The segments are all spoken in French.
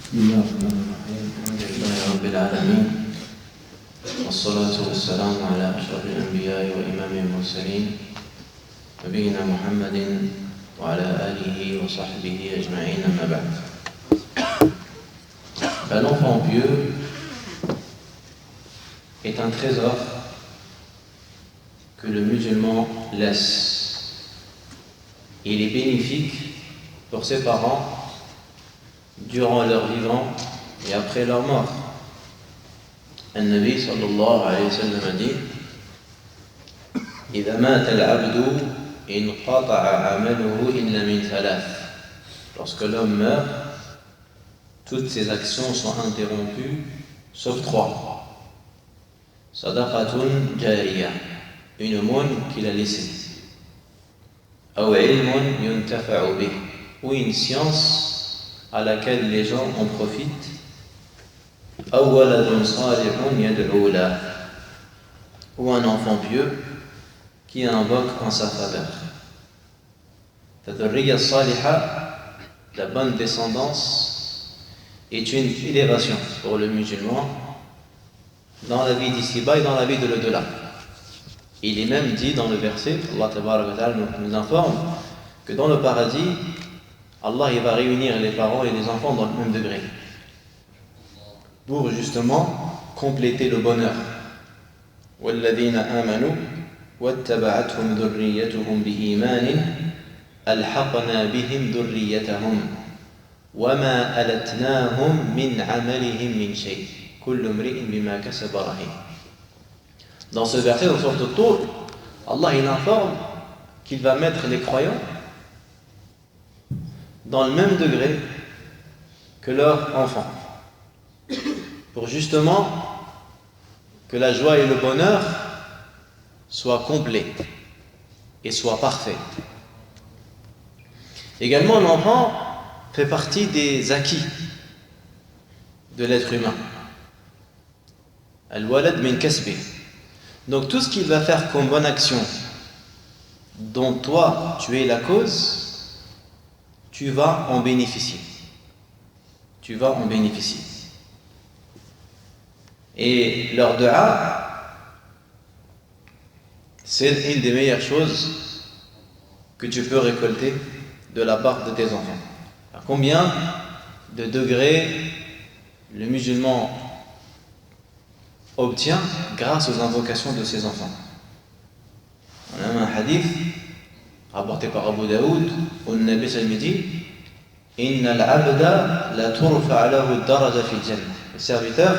بسم الله الرحمن الرحيم الحمد لله رب العالمين والصلاة والسلام على أشرف الأنبياء وإمام المرسلين نبينا محمد وعلى آله وصحبه أجمعين أما بعد. L'enfant pieux est un trésor que le musulman laisse. Il est bénéfique pour ses parents durant leur vivant et après leur mort. النبي صلى الله عليه وسلم dit إذا مات العبد انقطع عمله إلا من ثلاث. Lorsque l'homme meurt, toutes ses actions sont interrompues sauf trois. صدقة جارية, une aumône qu'il a laissée. أو علم ينتفع به, ou une science à laquelle les gens en profitent. أو ولد صالح يدعو له, ou un enfant pieux qui invoque en sa faveur. فالذرية الصالحة, la bonne descendance, est une élévation pour le musulman dans la vie d'ici-bas et dans la vie de l'au-delà. Il est même dit dans le verset, Allah Tabaraka wa Ta'ala nous informe que dans le paradis, Allah il va réunir les parents et les enfants dans le même degré pour justement compléter le bonheur. وَالَّذِينَ آمَنُوا وَاتَّبَعَتْهُمْ ذُرِّيَّتُهُمْ بِإِيمَانٍ أَلْحَقْنَا بِهِمْ ذُرِّيَّتَهُمْ وَمَا أَلَتْنَاهُمْ مِنْ عَمَلِهِمْ مِنْ شَيْءٍ كُلُّ امْرِئٍ بِمَا كَسَبَ رَهِينٌ. Dans ce verset, dans sourate At-Tur, Allah il informe qu'il va mettre les croyants dans le même degré que leurs enfants, pour justement que la joie et le bonheur soient complets et soient parfaits. Également, l'enfant fait partie des acquis de l'être humain. Al-walad min kasbi. Donc tout ce qu'il va faire comme bonne action dont toi tu es la cause, tu vas en bénéficier. Tu vas en bénéficier. Et leur dua, c'est une des meilleures choses que tu peux récolter de la part de tes enfants. À combien de degrés le musulman obtient grâce aux invocations de ses enfants? On a un hadith rapporté par Abu Daoud où le Nabi sallallahu alayhi wa sallam dit Inna al-abda la turfa lahu daraja fi jannah. Le serviteur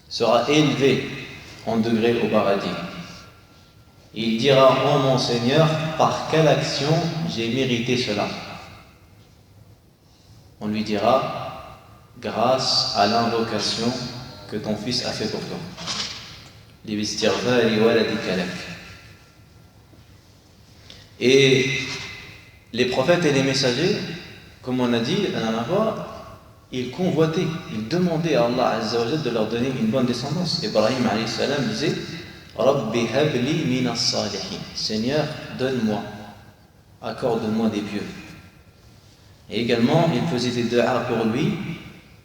sera élevé en degré au paradis. Il dira oh mon Seigneur, par quelle action j'ai mérité cela? On lui dira grâce à l'invocation que ton fils a fait pour toi. Et les prophètes et les messagers, comme on a dit la dernière fois, ils convoitaient, ils demandaient à Allah Azza wa Jalla de leur donner une bonne descendance. Ibrahim alayhi salam disait Rabbi habli min as-salihin. Seigneur, donne-moi, accorde-moi des pieux. Et également, il faisait des du'a pour lui,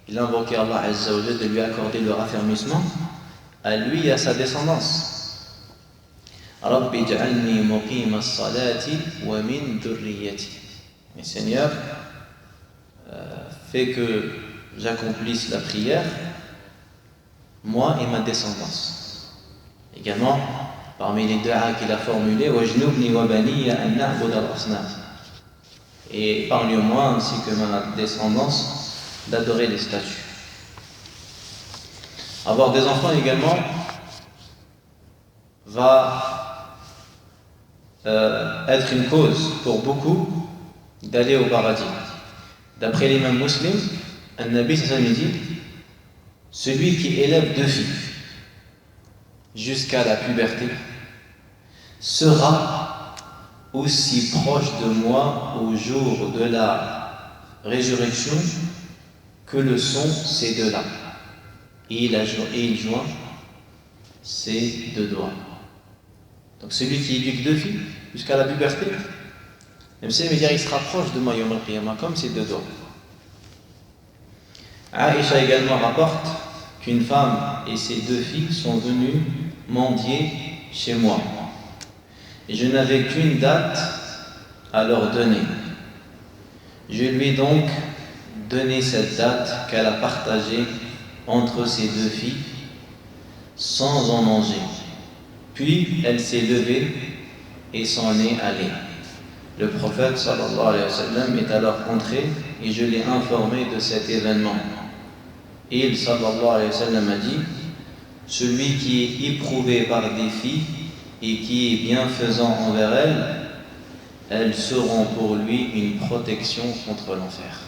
il invoquait Allah Azza wa Jalla de lui accorder le raffermissement à lui et à sa descendance. Rabbi ij'alni muqima as-salati wa min dhurriyyati. Mais Seigneur, fais que j'accomplisse la prière, moi et ma descendance. Également, parmi les du'a qu'il a formulés, wajnubni wa baniya an na'budu al-asnam. Et épargne-moi ainsi que ma descendance d'adorer les statues. Avoir des enfants également va être une cause pour beaucoup d'aller au paradis. D'après l'imam Muslim, un Nabi sallallahu alayhi wa sallam dit celui qui élève deux filles jusqu'à la puberté sera aussi proche de moi au jour de la résurrection que le sont ces deux-là. Et il joint ses deux doigts. Donc celui qui éduque deux filles jusqu'à la puberté, même si il sera proche de moi Yom al-Qiyamah comme ses deux doigts. Aïcha également rapporte qu'une femme et ses 2 filles sont venues mendier chez moi. Et je n'avais qu'une date à leur donner. Je lui ai donc donné cette date qu'elle a partagée entre ses 2 filles sans en manger. Puis elle s'est levée et s'en est allée. Le prophète sallallahu alayhi wa sallam est alors entré et je l'ai informé de cet événement. Il sallallahu alayhi wa sallam a dit: celui qui est éprouvé par des filles et qui est bienfaisant envers elles seront pour lui une protection contre l'enfer.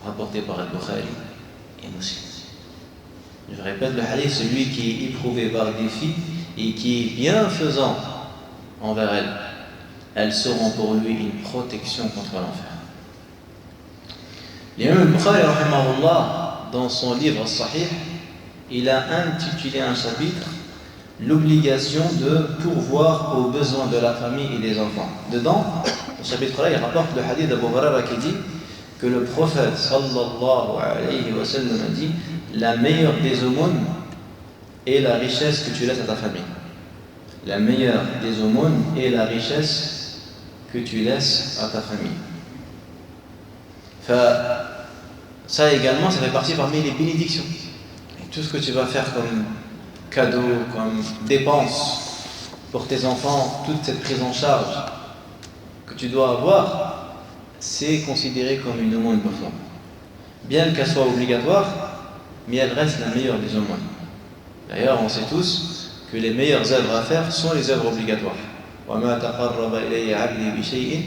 Rapporté par Al-Bukhari et Muslim. Je répète le hadith: celui qui est éprouvé par des filles et qui est bienfaisant envers elles seront pour lui une protection contre l'enfer. L'imam Al-Bukhari rahimahullah, dans son livre Sahih, il a intitulé un chapitre l'obligation de pourvoir aux besoins de la famille et des enfants. Dedans, au chapitre-là, il rapporte le hadith d'Abu Huraira qui dit que le prophète sallallahu alayhi wa sallam a dit: la meilleure des aumônes est la richesse que tu laisses à ta famille. La meilleure des aumônes est la richesse que tu laisses à ta famille. Ça également, ça fait partie parmi les bénédictions. Et tout ce que tu vas faire comme cadeau, comme dépense pour tes enfants, toute cette prise en charge que tu dois avoir, c'est considéré comme une aumône pour toi. Bien qu'elle soit obligatoire, mais elle reste la meilleure des aumônes. D'ailleurs, on sait tous que les meilleures œuvres à faire sont les œuvres obligatoires. وَمَا تَقَرَّبَ إِلَيَّ عَبْدِي بِشَيْءٍ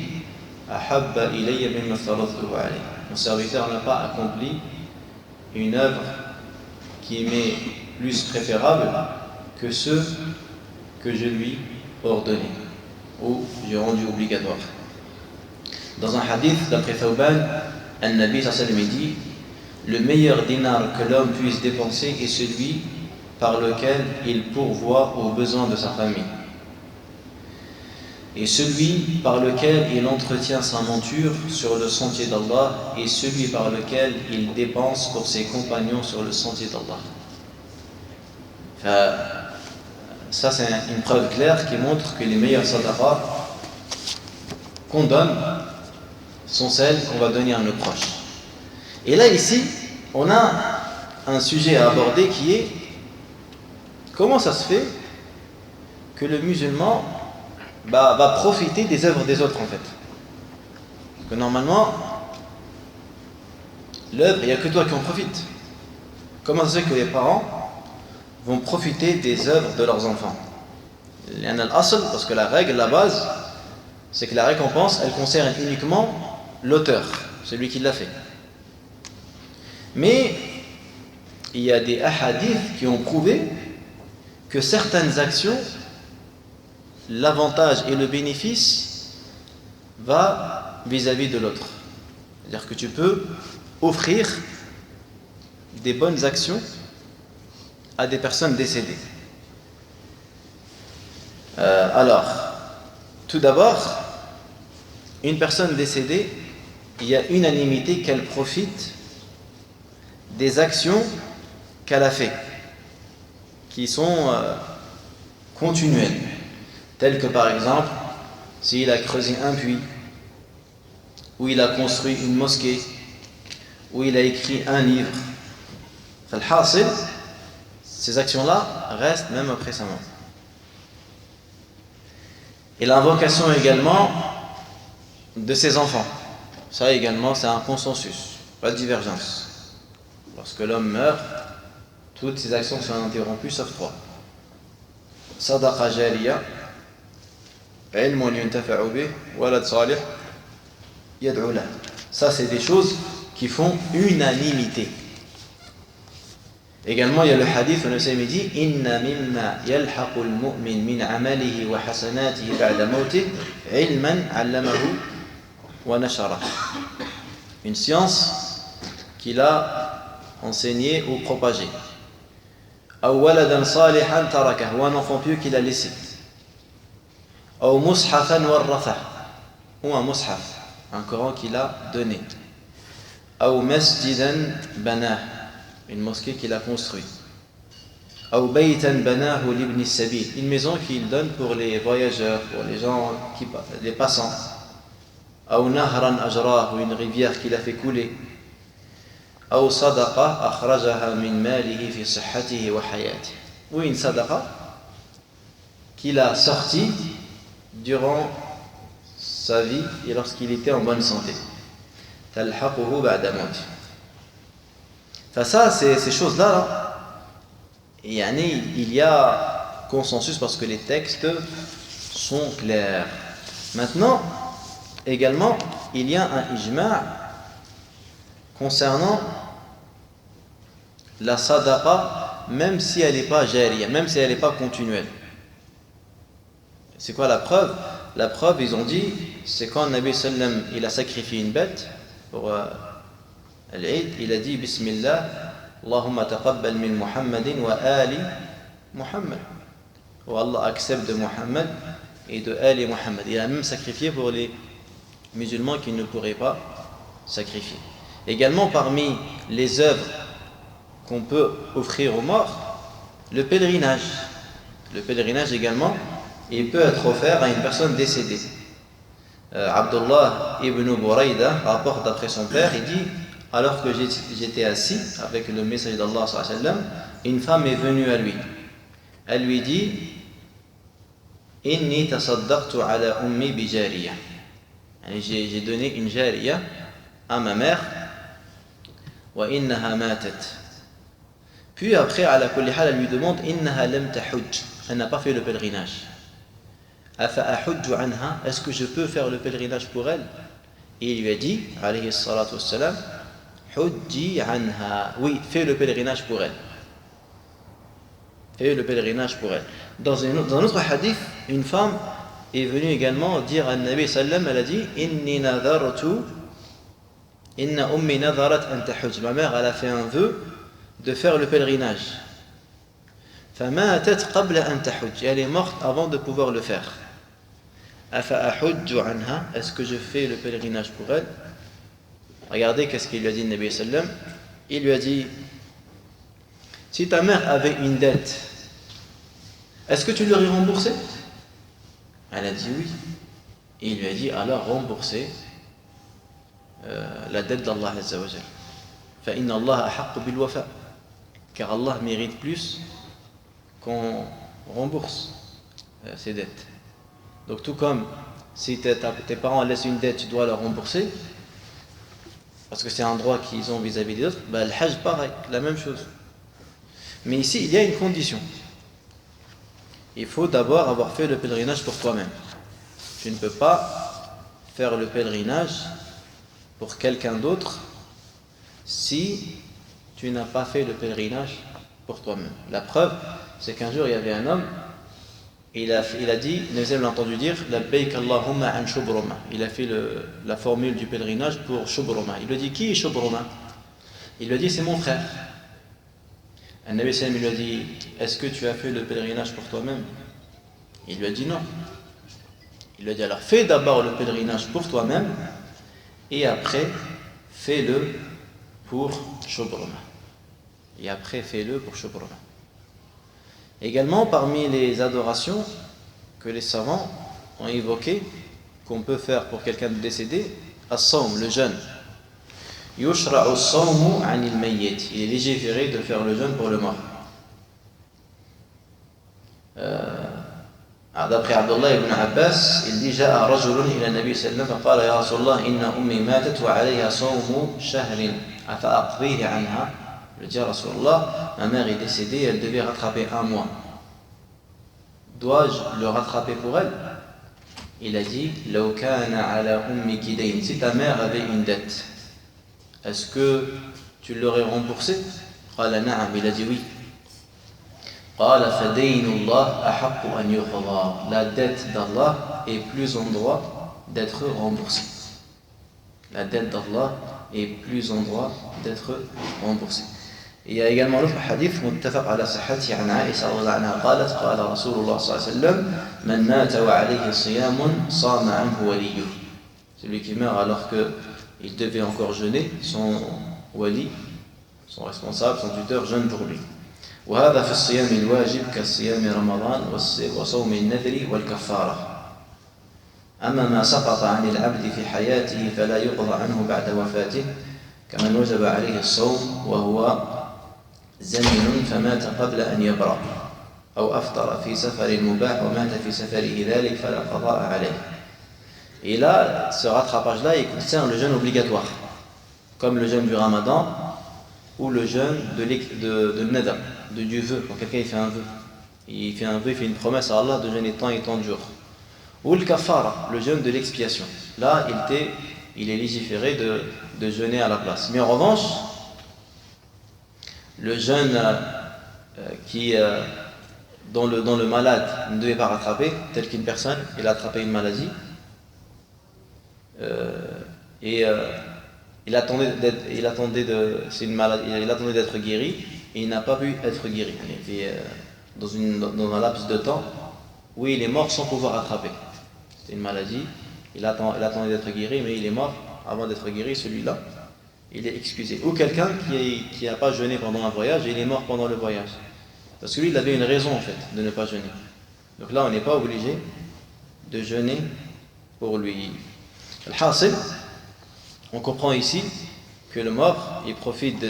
أَحَبَّ إِلَيَّ مِمَّا افْتَرَضْتُهُ عَلَيْهِ. Mon serviteur n'a pas accompli une œuvre qui m'est plus préférable que ceux que je lui ordonnais ou j'ai rendu obligatoire. Dans un hadith d'après Thawban, An-Nabi sallallahu alayhi wa sallam dit: le meilleur dinar que l'homme puisse dépenser est celui par lequel il pourvoit aux besoins de sa famille, et celui par lequel il entretient sa monture sur le sentier d'Allah, et celui par lequel il dépense pour ses compagnons sur le sentier d'Allah. Ça, c'est une preuve claire qui montre que les meilleures sadaqas qu'on donne sont celles qu'on va donner à nos proches. Et là, ici, on a un sujet à aborder qui est: comment ça se fait que le musulman va profiter des œuvres des autres, en fait? Parce que normalement, l'œuvre, il n'y a que toi qui en profites. Comment ça se fait que les parents vont profiter des œuvres de leurs enfants? Il y en a l'asl, parce que la règle, la base, c'est que la récompense, elle concerne uniquement l'auteur, celui qui l'a fait. Mais il y a des hadiths qui ont prouvé que certaines actions, l'avantage et le bénéfice va vis-à-vis de l'autre. C'est-à-dire que tu peux offrir des bonnes actions à des personnes décédées. Alors, tout d'abord, une personne décédée, il y a unanimité qu'elle profite des actions qu'elle a fait, qui sont continuelles, telles que par exemple, s'il a creusé un puits, ou il a construit une mosquée, ou il a écrit un livre. Al-Hasil, ces actions-là restent même après sa mort. Et l'invocation également de ses enfants, ça également c'est un consensus, pas de divergence. Lorsque l'homme meurt, toutes ses actions sont interrompues sauf 3: sadaqa jariya, ilmun yuntafa'u bih, walad salih yad'u lahu. Ça, c'est des choses qui font unanimité. Également, il y a le hadith où le Seigneur dit: inna mimma yalhaqu al-mu'min min 'amalihi wa hasanatihi ba'da mawtihi 'ilman 'allamahu wa nashara. Une science qu'il a enseignée ou propagée. Aw waladan salihan tarakah, ou un enfant pieux qu'il a laissé. Aw mushafan warrathah, ou un mushaf, un Coran qu'il a donné. أو مسجدا بناه, une mosquée qu'il a construit. أو بيتا بناه لابن السبيل, une maison qu'il donne pour les voyageurs, pour les gens les passants. أو نهرا أجراه, une rivière qu'il a fait couler. أو صدقة أخرجها من ماله في صحته وحياته, ou une sadaqa qu'il a sorti durant sa vie et lorsqu'il était en bonne santé. تلحقه بعد موته. Ça, ces choses-là, il y a consensus parce que les textes sont clairs. Maintenant, également, il y a un ijma' concernant la sadaqa, même si elle n'est pas jariya, même si elle n'est pas continuelle. C'est quoi la preuve? La preuve, ils ont dit, c'est quand le Nabi sallam il a sacrifié une bête pour l'Eid, il a dit Bismillah, Allahumma taqabbal min Muhammadin wa ali Muhammad. Oh Allah accepte de Muhammad et de Ali Muhammad. Il a même sacrifié pour les musulmans qui ne pourraient pas sacrifier. Également parmi les œuvres qu'on peut offrir aux morts, le pèlerinage. Le pèlerinage également, il peut être offert à une personne décédée. Abdullah ibn Buraïda rapporte d'après son père, il dit, alors que j'étais assis avec le messager d'Allah sallallahu alayhi wa sallam, une femme est venue à lui. Elle lui dit, Inni tasaddaqtu ala ummi bi jariya. J'ai donné une jariya à ma mère. Wa innaha matat. Puis après, ala kulli hal, elle lui demande, Innaha lam tahujj. Elle n'a pas fait le pèlerinage. Afa ahujju anha. Est-ce que je peux faire le pèlerinage pour elle? Et il lui a dit, alayhi salatu wassalam, Hujji anha. Oui, fais le pèlerinage pour elle. Fais le pèlerinage pour elle. Dans un autre hadith, une femme est venue également dire à Nabi sallam, elle a dit, Inni nadartu, inna ummi nadarat an tahujj. Ma mère, elle a fait un vœu de faire le pèlerinage. Famatat qabla an tahujj. Elle est morte avant de pouvoir le faire. Afa ahujju anha. Est-ce que je fais le pèlerinage pour elle? Regardez qu'est-ce qu'il lui a dit Nabi sallam. Il lui a dit, si ta mère avait une dette, est-ce que tu l'aurais remboursée? Elle a dit oui. Et il lui a dit, alors remboursez la dette d'Allah Azza wa Jal. فَإِنَّ اللَّهَ أَحَقُّ بِالْوَفَاءِ. Car Allah mérite plus qu'on rembourse ses dettes. Donc tout comme si tes parents laissent une dette, tu dois la rembourser, parce que c'est un droit qu'ils ont vis-à-vis des autres, le hajj pareil, la même chose. Mais ici, il y a une condition. Il faut d'abord avoir fait le pèlerinage pour toi-même. Tu ne peux pas faire le pèlerinage pour quelqu'un d'autre si tu n'as pas fait le pèlerinage pour toi-même. La preuve, c'est qu'un jour, il y avait un homme, il a dit, Nabi l'a entendu dire, Labbaik Allahumma an Shubruma. Il a fait la formule du pèlerinage pour Shubruma. Il lui a dit, qui est Shubruma? Il lui a dit, c'est mon frère. Un Nabi sallam lui a dit, est-ce que tu as fait le pèlerinage pour toi-même? Il lui a dit non. Il lui a dit, alors fais d'abord le pèlerinage pour toi-même et après fais-le pour Shubruma. Et après fais-le pour Shubruma. Également parmi les adorations que les savants ont évoquées, qu'on peut faire pour quelqu'un de décédé, as-sawm, le jeûne. Yushra'u as-sawmu 'anil mayyit. Il est légiféré de faire le jeûne pour le mort. D'après Abdullah ibn Abbas, il dit Ja'a rajulun ila Nabi sallallahu alayhi wa sallam faqala ya Rasulallah inna ummi matat wa 'alayha sawmu shahrin afa aqdihi 'anha. Il dit Rasulallah, ma mère est décédée, elle devait rattraper un mois. Dois-je le rattraper pour elle? Il a dit Law kana 'ala ummiki dayn. Si ta mère avait une dette, est-ce que tu l'aurais remboursé? Qala na'am. Il a dit oui. Qala fadaynullah ahaqqu an yuqda. La dette d'Allah est plus en droit d'être remboursée. La dette d'Allah est plus en droit d'être remboursée. Il y a également l'autre hadith muttafaq ala sihhati an Aisha radhiyallahu anha qalat qala Rasulullah sallallahu alayhi wa sallam man mata wa alayhi siyamun sama anhu waliyuh. Celui qui meurt alors que il devait encore jeûner, son wali, son responsable, son tuteur jeûne pour lui. وهذا في الصيام الواجب كصيام رمضان وصوم النذر والكفارة. أما ما سقط عن العبد في حياته فلا يقضى عنه بعد وفاته كمن وجب عليه الصوم وهو زمن فمات قبل أن يبرأ أو أفطر في سفر مباح ومات في سفره ذلك فلا قضاء عليه. Et là, ce rattrapage-là, il concerne le jeûne obligatoire, comme le jeûne du Ramadan ou le jeûne de Nadr, du vœu. Quand quelqu'un il fait un vœu, il fait une promesse à Allah de jeûner tant et tant de jours. Ou le kafara, le jeûne de l'expiation. Là, il est légiféré de jeûner à la place. Mais en revanche, le jeûne dont le malade ne devait pas rattraper, tel qu'une personne, il a attrapé une maladie, il attendait d'être guéri et il n'a pas pu être guéri. Il était dans un laps de temps où il est mort sans pouvoir rattraper. C'était une maladie, il attendait d'être guéri, mais il est mort avant d'être guéri. Celui-là, il est excusé. Ou quelqu'un qui n'a pas jeûné pendant un voyage et il est mort pendant le voyage. Parce que lui, il avait une raison en fait de ne pas jeûner. Donc là, on n'est pas obligé de jeûner pour lui. Al-Hasil, on comprend ici que le mort, il profite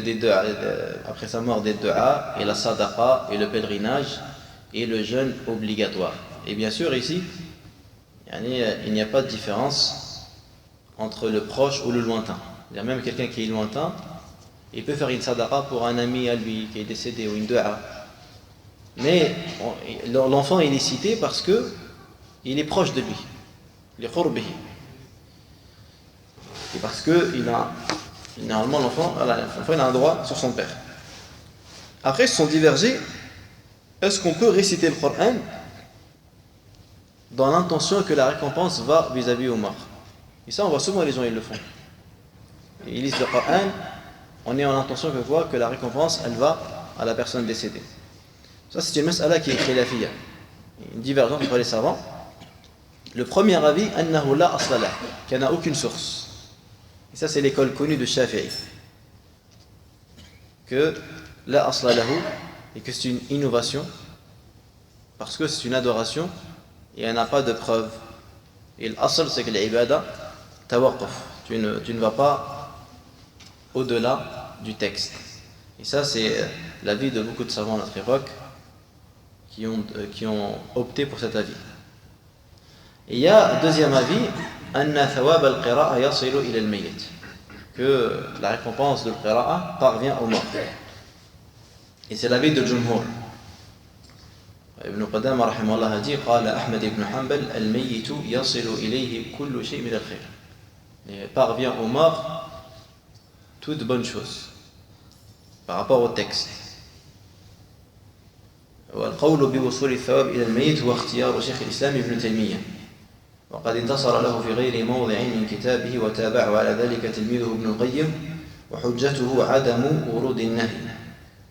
après sa mort des du'a et la sadaqa et le pèlerinage et le jeûne obligatoire. Et bien sûr ici, il n'y a pas de différence entre le proche ou le lointain. C'est-à-dire même quelqu'un qui est lointain, il peut faire une sadaqa pour un ami à lui qui est décédé ou une du'a. Mais l'enfant il est cité parce que il est proche de lui, li qurbihi. Et parce que généralement l'enfant il a un droit sur son père. Après ils se sont divergés. Est-ce qu'on peut réciter le Coran dans l'intention que la récompense va vis-à-vis aux morts? Et ça on voit souvent les gens ils le font. Ils lisent le Coran en ayant l'intention que la récompense elle va à la personne décédée. Ça c'est une mas'ala qui est khilafiyya, une divergence entre les savants. Le premier avis, annahu la asla lah, qu'il n'y a aucune source. Et ça c'est l'école connue de Shafi'i, que la asla lahu, et que c'est une innovation, parce que c'est une adoration, et il n'y a pas de preuve. Et l'asl c'est que l'ibada, tawaqquf, tu ne vas pas au-delà du texte. Et ça c'est l'avis de beaucoup de savants à notre époque, qui ont opté pour cet avis. Et il y a un deuxième avis, anna thawab al-qira'a yasilu ila al-mayyit, que la récompense de al-qira'a parvient au mort. Et c'est l'avis de Jumhur. Ibn Qudama rahimahullah a dit, qala Ahmad ibn Hanbal, al-mayyitu yasilu ilayhi kullu shay' min al-khayr. Et parvient au mort toute bonne chose par rapport au texte. والقول بوصول الثواب إلى الميت هو اختيار شيخ الإسلام ابن تيمية وقد انتصر له في غير موضع من كتابه وتابعه على ذلك تلميذه ابن القيم وحجته عدم ورود النهي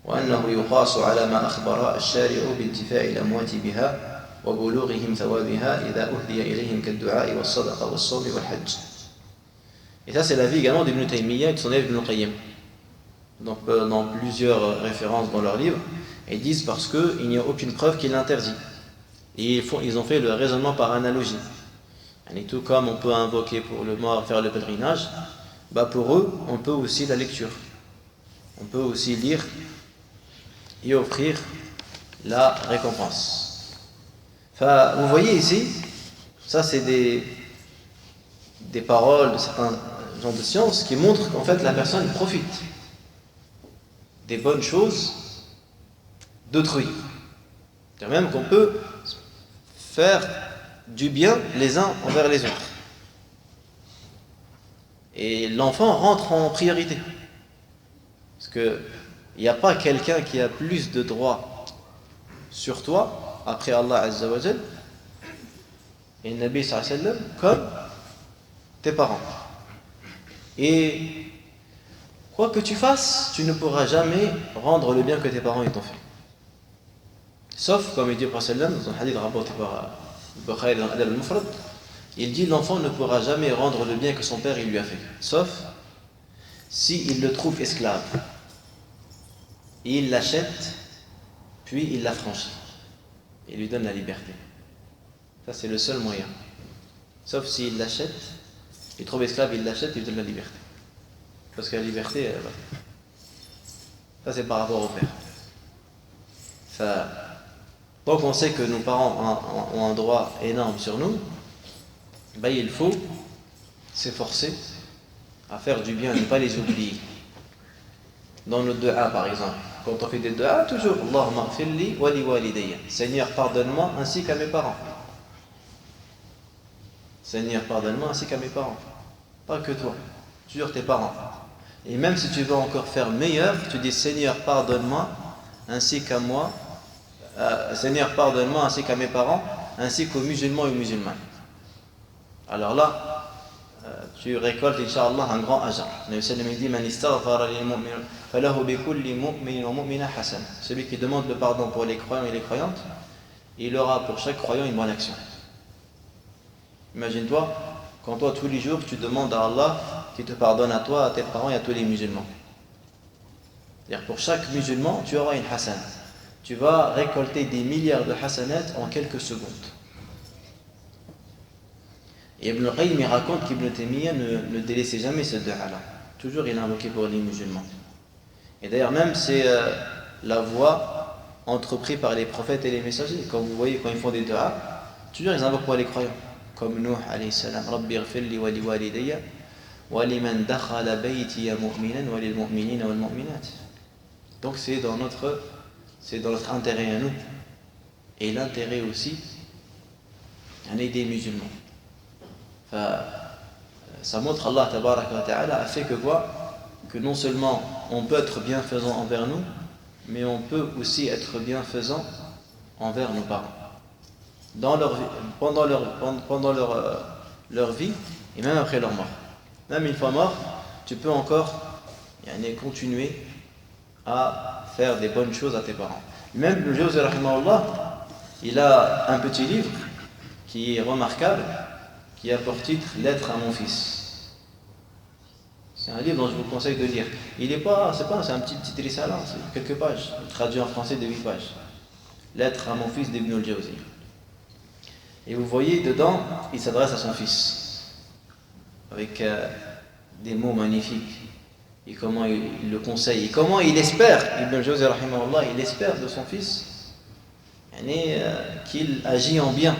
وأنه يقاس على ما أخبر الشارع بانتفاع الأموات بها وبلوغهم ثوابها إذا أهدي إليهم كالدعاء والصدقة والصوم والحج. Et ça c'est l'avis également d'Ibn Taymiyyah et de son élève Ibn Qayyim. Donc dans plusieurs références dans leurs livres, ils disent parce qu'il n'y a aucune preuve qui l'interdit. Et ils ont fait le raisonnement par analogie. Et tout comme on peut invoquer pour le mort, faire le pèlerinage, pour eux, on peut aussi la lecture. On peut aussi lire et offrir la récompense. Enfin, vous voyez ici, ça c'est des paroles de certains gens de science qui montrent qu'en fait la personne profite des bonnes choses d'autrui. C'est-à-dire même qu'on peut faire du bien les uns envers les autres. Et l'enfant rentre en priorité. Parce qu'il n'y a pas quelqu'un qui a plus de droits sur toi, après Allah Azza wa Jal, et le Nabi sallallahu alayhi wa sallam, comme tes parents. Et quoi que tu fasses, tu ne pourras jamais rendre le bien que tes parents t'ont fait. Sauf, comme il dit le Prophète dans un hadith rapporté par Bukhari dans Adab al-Mufrad, il dit l'enfant ne pourra jamais rendre le bien que son père il lui a fait. Sauf s'il le trouve esclave, il l'achète, puis il l'affranchit. Il lui donne la liberté. Ça, c'est le seul moyen. Sauf s'il l'achète, il trouve esclave, il l'achète, il lui donne la liberté. Parce que la liberté, ça c'est par rapport au père. Donc on sait que nos parents ont un droit énorme sur nous. Il faut s'efforcer à faire du bien, ne pas les oublier. Dans nos dua par exemple, quand on fait des dua, toujours Allahumma ghfirli wa li walidayya. Seigneur, pardonne-moi ainsi qu'à mes parents. Seigneur, pardonne-moi ainsi qu'à mes parents. Pas que toi, toujours tes parents. Et même si tu veux encore faire meilleur, tu dis Seigneur, pardonne-moi ainsi qu'à moi. Seigneur, pardonne-moi ainsi qu'à mes parents, ainsi qu'aux musulmans et aux musulmanes. Alors là, tu récoltes, Inch'Allah, un grand ajr. Le Nabi dit celui qui demande le pardon pour les croyants et les croyantes, il aura pour chaque croyant une bonne action. Imagine-toi, quand toi, tous les jours, tu demandes à Allah qu'il te pardonne à toi, à tes parents et à tous les musulmans. C'est-à-dire pour chaque musulman, tu auras une hasana. Tu vas récolter des milliards de hasanat en quelques secondes. Et Ibn al-Qayyim raconte qu'Ibn Taymiyyah ne délaissait jamais ce dua-là. Toujours il invoquait pour les musulmans. Et d'ailleurs même c'est la voie entreprise par les prophètes et les messagers. Quand vous voyez, quand ils font des duas, toujours ils invoquent pour les croyants. Comme Nuh alayhi salam, Rabbi ighfirli wa li walidayya wa liman dakhala baytiya mu'minan wa lil mu'minina wal mu'minat. Donc c'est dans notre intérêt à nous. Et l'intérêt aussi des musulmans. Ça montre Allah tabaraka wa ta'ala a fait que quoi? Que non seulement on peut être bienfaisant envers nous, mais on peut aussi être bienfaisant envers nos parents. Dans leur vie, pendant leur vie et même après leur mort. Même une fois mort, tu peux encore continuer à faire des bonnes choses à tes parents. Même le Jawzi rahimahullah, il a un petit livre qui est remarquable, qui a pour titre Lettre à mon fils. C'est un livre dont je vous conseille de lire. C'est un petit risala, c'est quelques pages, traduit en français de 8 pages. Lettre à mon fils d'Ibn al-Jawzi. Et vous voyez dedans, il s'adresse à son fils avec des mots magnifiques. Et comment il le conseille, et comment il espère, Ibn al-Jawzi rahimahullah, il espère de son fils qu'il agit en bien.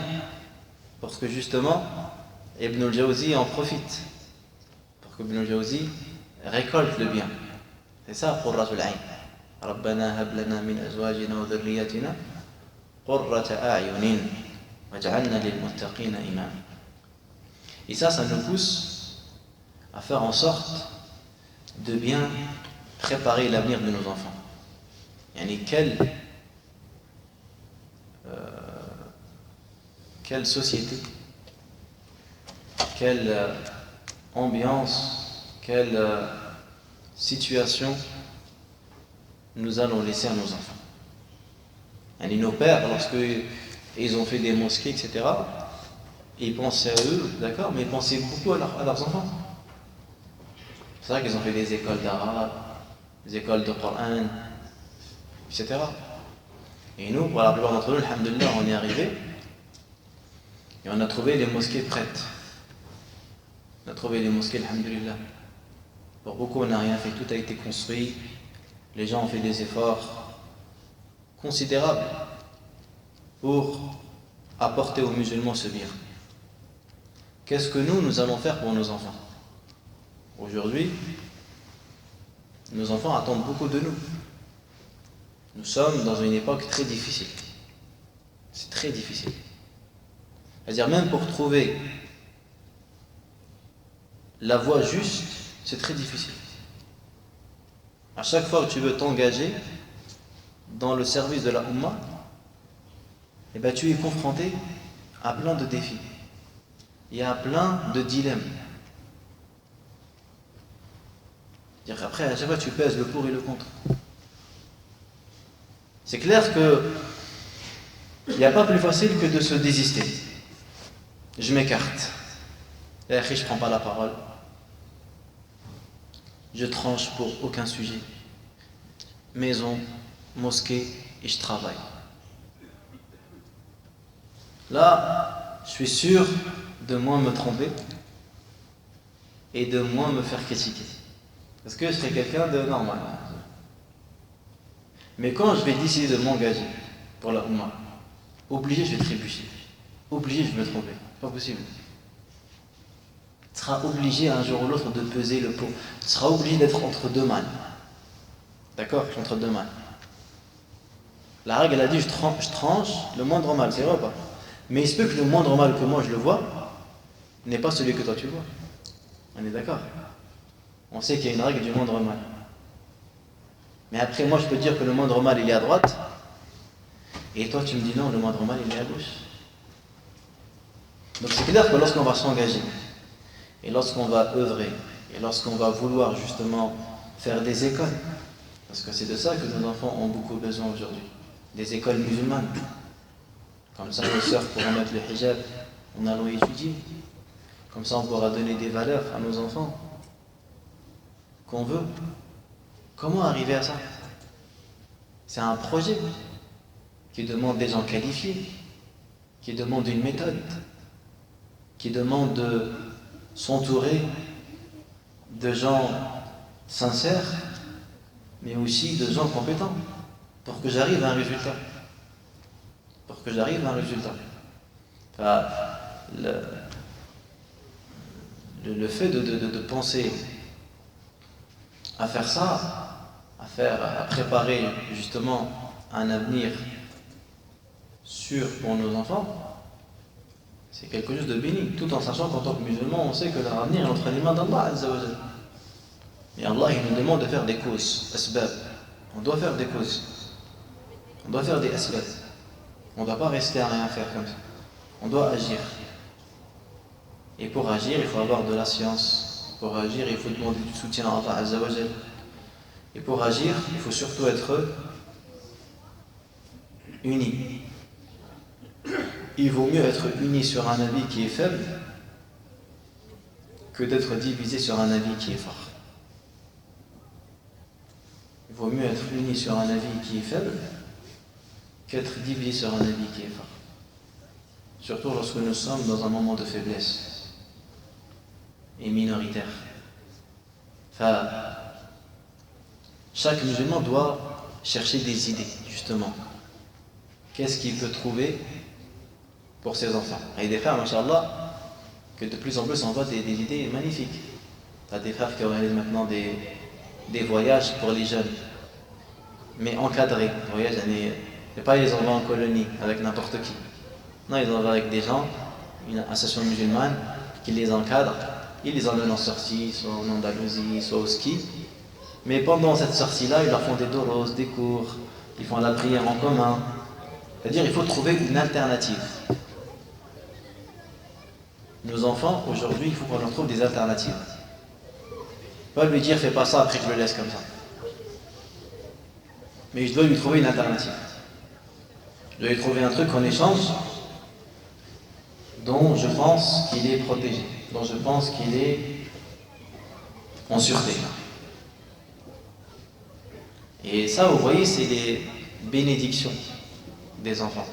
Parce que justement, Ibn al-Jawzi en profite. Parce que Ibn al-Jawzi récolte le bien. C'est ça, qurratul ayn. Rabbana hab lana min azwajina wa dhurriyyatina qurrata a'yunin waj'alna lil muttaqina imama. Et ça nous pousse à faire en sorte de bien préparer l'avenir de nos enfants. Quelle société, quelle ambiance, quelle situation nous allons laisser à nos enfants. Nos pères, lorsqu'ils ont fait des mosquées, etc., ils pensaient à eux, d'accord, mais ils pensaient beaucoup à leurs enfants. C'est vrai qu'ils ont fait des écoles d'arabe, des écoles de Coran, etc. Et nous, pour la plupart d'entre nous, alhamdoulilah, on est arrivé et on a trouvé les mosquées prêtes. On a trouvé les mosquées, alhamdoulilah. Pour beaucoup, on n'a rien fait, tout a été construit. Les gens ont fait des efforts considérables pour apporter aux musulmans ce bien. Qu'est-ce que nous allons faire pour nos enfants? Aujourd'hui, nos enfants attendent beaucoup de nous. Nous sommes dans une époque très difficile. C'est très difficile. C'est-à-dire même pour trouver la voie juste, c'est très difficile. À chaque fois que tu veux t'engager dans le service de la Ummah, tu es confronté à plein de défis. Il y a plein de dilemmes. C'est-à-dire qu'après, à chaque fois, tu pèses le pour et le contre. C'est clair que il n'y a pas plus facile que de se désister. Je m'écarte. Et après, je ne prends pas la parole. je tranche pour aucun sujet. Maison, mosquée, et je travaille. Là, je suis sûr de moins me tromper et de moins me faire critiquer. Parce que je serai quelqu'un de normal. Mais quand je vais décider de m'engager pour la Oumma, obligé je vais trébucher. Obligé je vais me tromper. C'est pas possible. Tu seras obligé un jour ou l'autre de peser le pot. Tu seras obligé d'être entre deux mannes. D'accord? Entre deux mannes. La règle elle a dit je tranche le moindre mal, c'est vrai ou pas? Mais il se peut que le moindre mal que moi je le vois n'est pas celui que toi tu vois. On est d'accord? On sait qu'il y a une règle du moindre mal. Mais après moi je peux dire que le moindre mal il est à droite et toi tu me dis non, le moindre mal il est à gauche. Donc c'est clair que lorsqu'on va s'engager et lorsqu'on va œuvrer et lorsqu'on va vouloir justement faire des écoles, parce que c'est de ça que nos enfants ont beaucoup besoin aujourd'hui, des écoles musulmanes. Comme ça nos sœurs pourront mettre le hijab en allant étudier. Comme ça on pourra donner des valeurs à nos enfants qu'on veut. Comment arriver à ça? C'est un projet qui demande des gens qualifiés, qui demande une méthode, qui demande de s'entourer de gens sincères, mais aussi de gens compétents, pour que j'arrive à un résultat. Pour que j'arrive à un résultat. Enfin, le fait de penser à faire ça, à préparer justement un avenir sûr pour nos enfants, c'est quelque chose de béni, tout en sachant qu'en tant que musulman, on sait que leur avenir est entre les mains d'Allah Azza wa Jal. Mais Allah, il nous demande de faire des causes, asbab. On doit faire des causes. On doit faire des asbab. On ne doit pas rester à rien faire comme ça. On doit agir. Et pour agir, il faut avoir de la science. Pour agir, il faut demander du soutien à Allah Azza wa Jal. Et pour agir, il faut surtout être uni. Il vaut mieux être uni sur un avis qui est faible que d'être divisé sur un avis qui est fort. Il vaut mieux être uni sur un avis qui est faible qu'être divisé sur un avis qui est fort. Surtout lorsque nous sommes dans un moment de faiblesse et minoritaire. Enfin, chaque musulman doit chercher des idées, justement. Qu'est-ce qu'il peut trouver pour ses enfants? Et des frères, machallah, que de plus en plus on voit des idées magnifiques. Il y a des frères qui organisent maintenant des voyages pour les jeunes, mais encadrés. Voyages, et pas les envoient en colonie avec n'importe qui. Non, ils envoient avec des gens, une association musulmane qui les encadre. Ils les emmènent en sortie, soit en Andalousie, soit au ski. Mais pendant cette sortie-là, ils leur font des doros, des cours, ils font la prière en commun. C'est-à-dire qu'il faut trouver une alternative. Nos enfants, aujourd'hui, il faut qu'on leur trouve des alternatives. Pas lui dire fais pas ça, après je le laisse comme ça. Mais je dois lui trouver une alternative. Je dois lui trouver un truc en échange dont je pense qu'il est protégé, dont je pense qu'il est en sûreté. Et ça, vous voyez, c'est les bénédictions des enfants.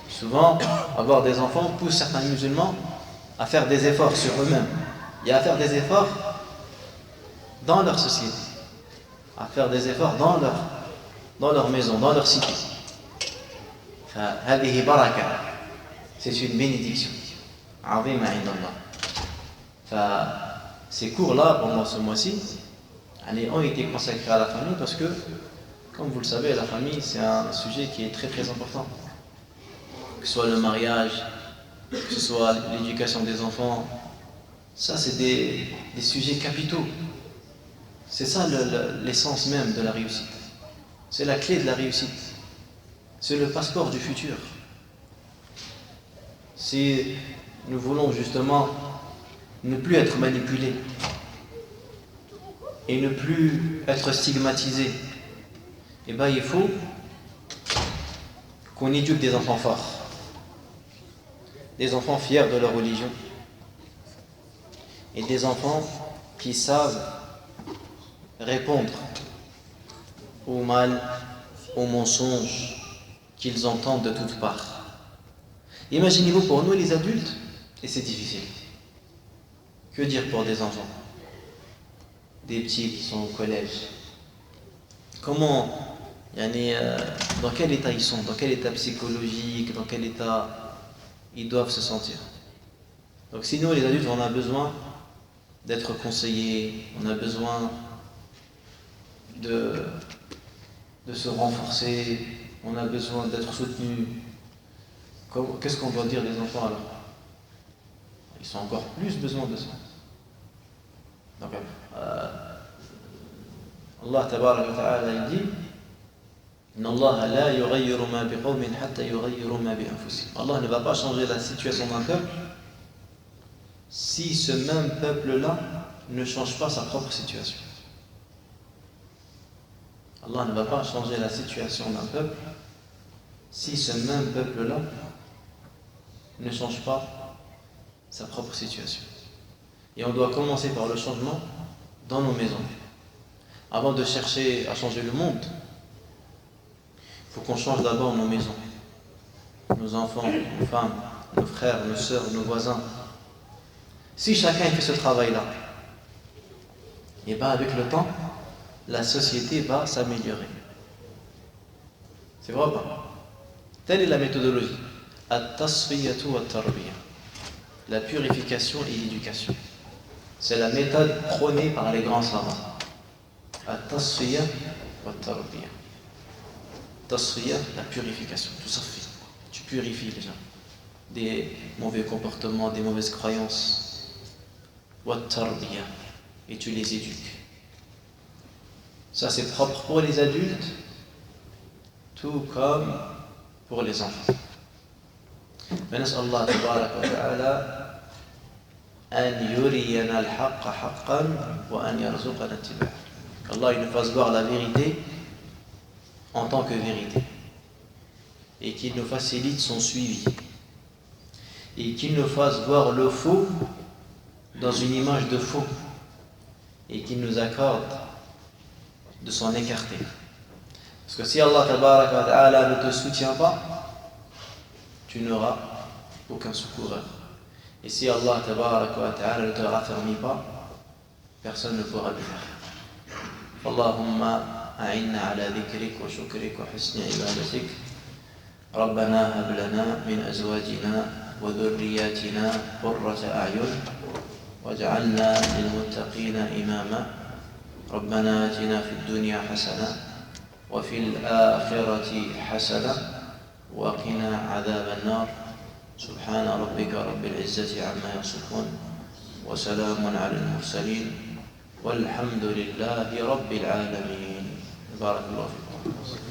Souvent, avoir des enfants pousse certains musulmans à faire des efforts sur eux-mêmes et à faire des efforts dans leur société, à faire des efforts dans leur maison, dans leur cité. C'est une bénédiction. Ces cours-là, pendant ce mois-ci, ont été consacrés à la famille parce que, comme vous le savez, la famille, c'est un sujet qui est très très important. Que ce soit le mariage, que ce soit l'éducation des enfants, ça c'est des sujets capitaux. C'est ça l'essence même de la réussite. C'est la clé de la réussite. C'est le passeport du futur. Si nous voulons justement ne plus être manipulés et ne plus être stigmatisés, eh bien il faut qu'on éduque des enfants forts, des enfants fiers de leur religion et des enfants qui savent répondre au mal, aux mensonges qu'ils entendent de toutes parts. Imaginez-vous pour nous les adultes, et c'est difficile. Que dire pour des enfants, des petits qui sont au collège? Comment, dans quel état ils sont, dans quel état psychologique, dans quel état ils doivent se sentir? Donc si nous les adultes on a besoin d'être conseillés, on a besoin de se renforcer, on a besoin d'être soutenus, qu'est-ce qu'on doit dire des enfants alors? Ils ont encore plus besoin de ça. Donc Allah tabaraka wa ta'ala il dit Inna Allah la yughayyiru ma biqawmin hatta yughayyiru ma bi anfusihim. Allah ne va pas changer la situation d'un peuple si ce même peuple-là ne change pas sa propre situation. Allah ne va pas changer la situation d'un peuple si ce même peuple-là ne change pas sa propre situation. Et on doit commencer par le changement dans nos maisons. Avant de chercher à changer le monde, il faut qu'on change d'abord nos maisons, nos enfants, nos femmes, nos frères, nos sœurs, nos voisins. Si chacun fait ce travail-là, et bien avec le temps, la société va s'améliorer. C'est vrai ou pas? Telle est la méthodologie. At-tasfiyatu wat-tarbiyah. La purification et l'éducation. C'est la méthode prônée par les grands savants. At-tasfiyah wat-tarbiyah. Tasfiyah, la purification. Tout ça fait. Tu purifies les gens des mauvais comportements, des mauvaises croyances. Wat-tarbiyah. Et tu les éduques. Ça c'est propre pour les adultes, tout comme pour les enfants. فنسأل الله تبارك وتعالى أن يرينا الحق حقا وأن يرزقنا اتباعه. Allah il nous fasse voir la vérité en tant que vérité et qu'il nous facilite son suivi et qu'il nous fasse voir le faux dans une image de faux et qu'il nous accorde de s'en écarter. Parce que si Allah tabaraka wa ta'ala ne te soutient pas, tu n'auras aucun secoureur. Et si Allah tabaraka wa ta'ala ne te raffermit pas, personne ne pourra le faire. Allahumma a'inna ala dhikrik wa shukrik wa husni ibadatik. ربنا هب لنا من أزواجنا وذرياتنا قرة أعين واجعلنا للمتقين إماما ربنا آتنا في الدنيا حسنة وفي الآخرة حسنة وقنا عذاب النار سبحان ربك رب العزة عما يصفون وسلام على المرسلين والحمد لله رب العالمين بارك الله فيكم.